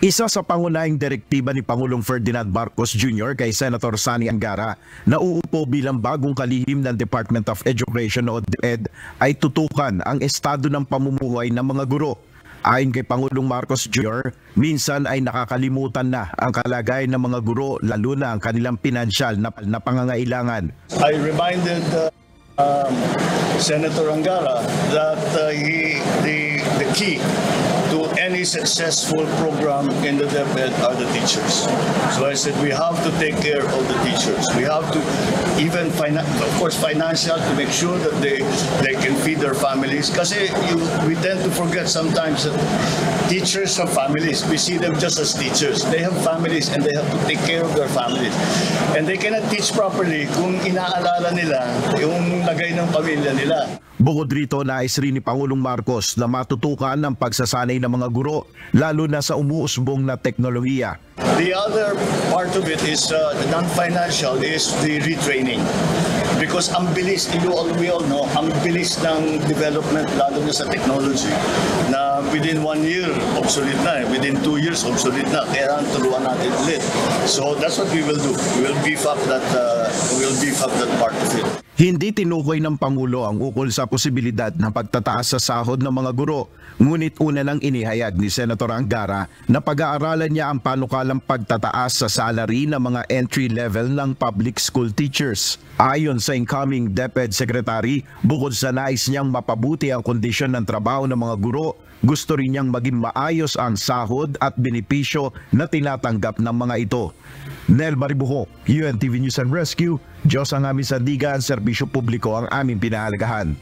Isa sa pangunahing direktiba ni Pangulong Ferdinand Marcos Jr. kay Senator Sani Angara na uupo bilang bagong kalihim ng Department of Education o DepEd ay tutukan ang estado ng pamumuhay ng mga guro. Ayon kay Pangulong Marcos Jr., minsan ay nakakalimutan na ang kalagayan ng mga guro lalo na ang kanilang pinansyal na pangangailangan. I reminded Senator Angara that the key to any successful program in the DepEd are the teachers. So I said we have to take care of the teachers. We have to even of course financial to make sure that they can feed their families. Kasi we tend to forget sometimes that teachers have families. We see them just as teachers. They have families and they have to take care of their families. And they cannot teach properly kung inaalala nila yung lagay ng pamilya nila. Bukod rito, nais rin ni Pangulong Marcos na matutukan ang pagsasanay ng mga guro, lalo na sa umuusbong na teknolohiya. The other part of it is non-financial is the retraining. Because ang bilis, we all know, ang bilis ng development lalo na sa technology na within 1 year, obsolete na. Within 2 years, obsolete na. Kaya turuan natin ulit. So that's what we will do. We will beef up that part of it. Hindi tinukoy ng Pangulo ang ukol sa posibilidad ng pagtataas sa sahod ng mga guro. Ngunit una nang inihayag ni Senator Angara na pag-aaralan niya ang panukalang pagtataas sa salary ng mga entry level ng public school teachers. Ayon sa incoming DepEd Secretary, bukod sa nais niyang mapabuti ang kondisyon ng trabaho ng mga guro, gusto rin niyang maging maayos ang sahod at benepisyo na tinatanggap ng mga ito. Nel Maribuho, UNTV News and Rescue, Diyos ang aming sandigan, serbisyo publiko ang aming pinahalagahan.